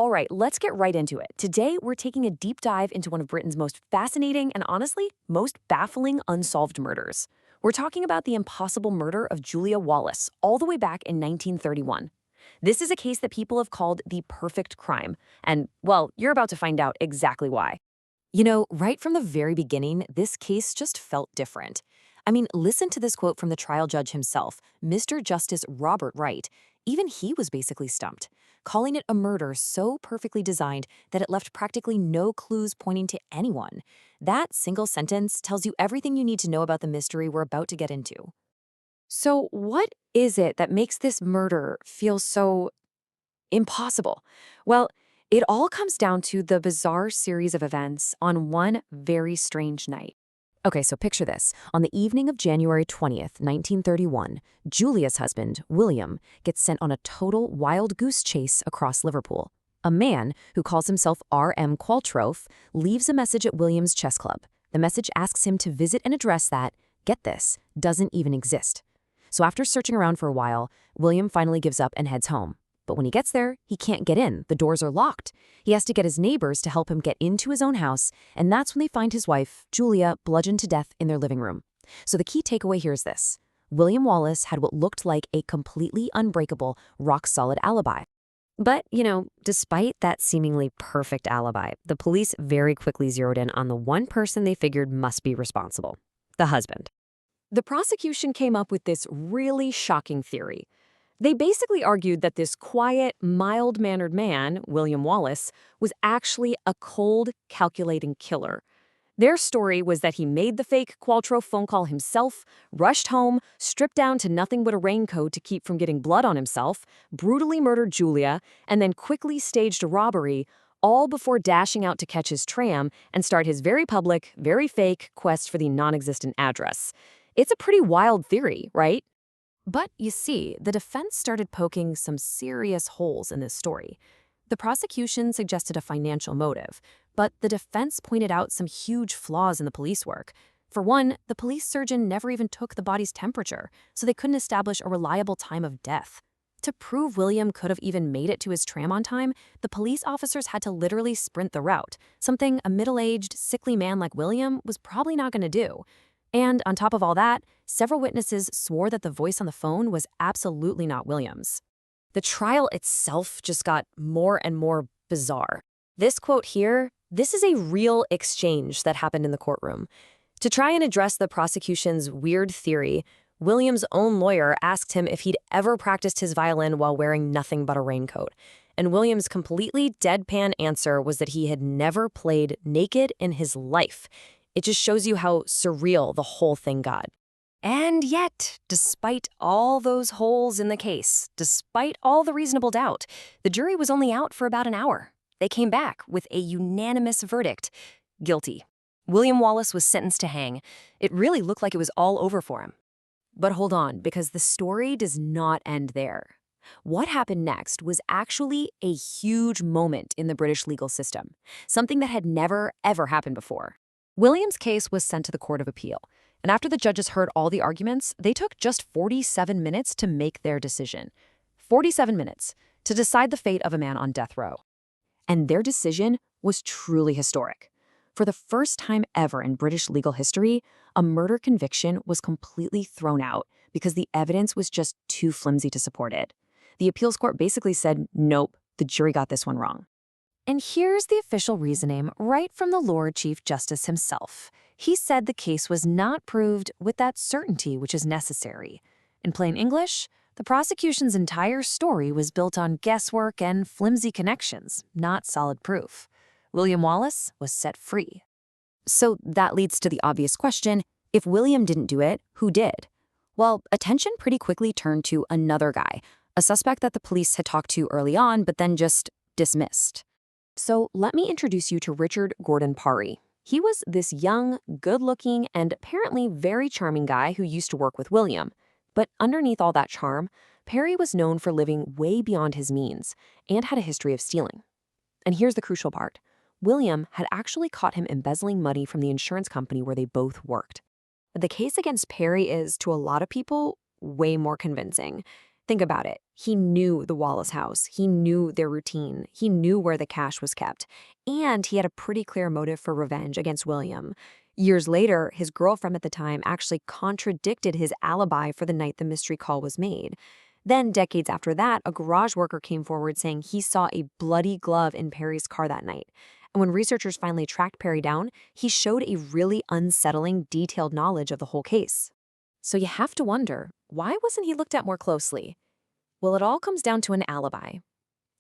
All right, let's get right into it. Today, we're taking a deep dive into one of Britain's most fascinating and honestly, most baffling unsolved murders. We're talking about the impossible murder of Julia Wallace, all the way back in 1931. This is a case that people have called the perfect crime, and, well, you're about to find out exactly why. You know, right from the very beginning, this case just felt different. I mean, listen to this quote from the trial judge himself, Mr. Justice Robert Wright. Even he was basically stumped, calling it a murder so perfectly designed that it left practically no clues pointing to anyone. That single sentence tells you everything you need to know about the mystery we're about to get into. So, what is it that makes this murder feel so impossible? Well, it all comes down to the bizarre series of events on one very strange night. Okay, so picture this. On the evening of January 20th, 1931, Julia's husband, William, gets sent on a total wild goose chase across Liverpool. A man who calls himself R.M. Qualtrough leaves a message at William's chess club. The message asks him to visit an address that, get this, doesn't even exist. So after searching around for a while, William finally gives up and heads home. But when he gets there, he can't get in. The doors are locked. He has to get his neighbors to help him get into his own house, and that's when they find his wife, Julia, bludgeoned to death in their living room. So the key takeaway here is this. William Wallace had what looked like a completely unbreakable, rock-solid alibi. But, despite that seemingly perfect alibi, the police very quickly zeroed in on the one person they figured must be responsible: the husband. The prosecution came up with this really shocking theory. They basically argued that this quiet, mild-mannered man, William Wallace, was actually a cold, calculating killer. Their story was that he made the fake Qualtrough phone call himself, rushed home, stripped down to nothing but a raincoat to keep from getting blood on himself, brutally murdered Julia, and then quickly staged a robbery, all before dashing out to catch his tram and start his very public, very fake quest for the non-existent address. It's a pretty wild theory, right? But you see, the defense started poking some serious holes in this story. The prosecution suggested a financial motive, but the defense pointed out some huge flaws in the police work. For one, the police surgeon never even took the body's temperature, so they couldn't establish a reliable time of death. To prove William could have even made it to his tram on time, the police officers had to literally sprint the route, something a middle-aged, sickly man like William was probably not going to do. And on top of all that, several witnesses swore that the voice on the phone was absolutely not William's. The trial itself just got more and more bizarre. This quote here, this is a real exchange that happened in the courtroom. To try and address the prosecution's weird theory, William's own lawyer asked him if he'd ever practiced his violin while wearing nothing but a raincoat. And William's completely deadpan answer was that he had never played naked in his life. It just shows you how surreal the whole thing got. And yet, despite all those holes in the case, despite all the reasonable doubt, the jury was only out for about an hour. They came back with a unanimous verdict: guilty. William Wallace was sentenced to hang. It really looked like it was all over for him. But hold on, because the story does not end there. What happened next was actually a huge moment in the British legal system, something that had never, ever happened before. William's case was sent to the Court of Appeal, and after the judges heard all the arguments, they took just 47 minutes to make their decision. 47 minutes to decide the fate of a man on death row. And their decision was truly historic. For the first time ever in British legal history, a murder conviction was completely thrown out because the evidence was just too flimsy to support it. The appeals court basically said, nope, the jury got this one wrong. And here's the official reasoning right from the Lord Chief Justice himself. He said the case was not proved with that certainty which is necessary. In plain English, the prosecution's entire story was built on guesswork and flimsy connections, not solid proof. William Wallace was set free. So that leads to the obvious question, if William didn't do it, who did? Well, attention pretty quickly turned to another guy, a suspect that the police had talked to early on but then just dismissed. So let me introduce you to Richard Parry. He was this young, good-looking, and apparently very charming guy who used to work with William. But underneath all that charm, Parry was known for living way beyond his means and had a history of stealing. And here's the crucial part. William had actually caught him embezzling money from the insurance company where they both worked. The case against Parry is, to a lot of people, way more convincing. Think about it. He knew the Wallace house. He knew their routine. He knew where the cash was kept. And he had a pretty clear motive for revenge against William. Years later, his girlfriend at the time actually contradicted his alibi for the night the mystery call was made. Then, decades after that, a garage worker came forward saying he saw a bloody glove in Parry's car that night. And when researchers finally tracked Parry down, he showed a really unsettling, detailed knowledge of the whole case. So you have to wonder, why wasn't he looked at more closely? Well, it all comes down to an alibi.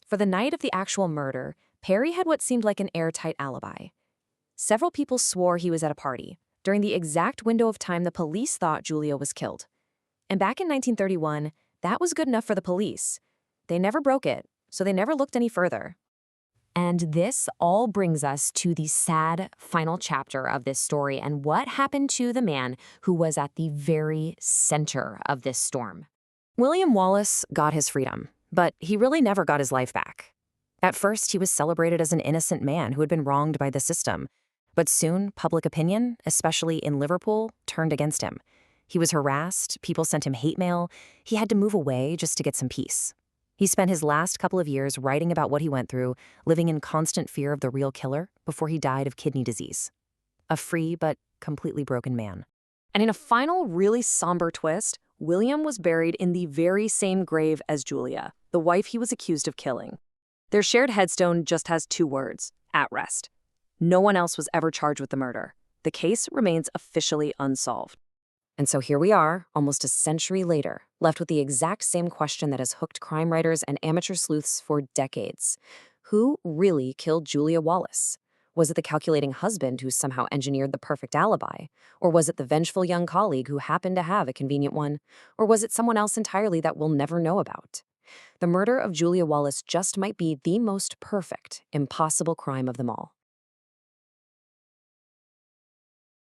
For the night of the actual murder, Parry had what seemed like an airtight alibi. Several people swore he was at a party, during the exact window of time the police thought Julia was killed. And back in 1931, that was good enough for the police. They never broke it, so they never looked any further. And this all brings us to the sad final chapter of this story and what happened to the man who was at the very center of this storm. William Wallace got his freedom, but he really never got his life back. At first, he was celebrated as an innocent man who had been wronged by the system. But soon, public opinion, especially in Liverpool, turned against him. He was harassed, people sent him hate mail, he had to move away just to get some peace. He spent his last couple of years writing about what he went through, living in constant fear of the real killer before he died of kidney disease. A free but completely broken man. And in a final, really somber twist, William was buried in the very same grave as Julia, the wife he was accused of killing. Their shared headstone just has 2 words, at rest. No one else was ever charged with the murder. The case remains officially unsolved. And so here we are, almost a century later, left with the exact same question that has hooked crime writers and amateur sleuths for decades. Who really killed Julia Wallace? Was it the calculating husband who somehow engineered the perfect alibi? Or was it the vengeful young colleague who happened to have a convenient one? Or was it someone else entirely that we'll never know about? The murder of Julia Wallace just might be the most perfect, impossible crime of them all.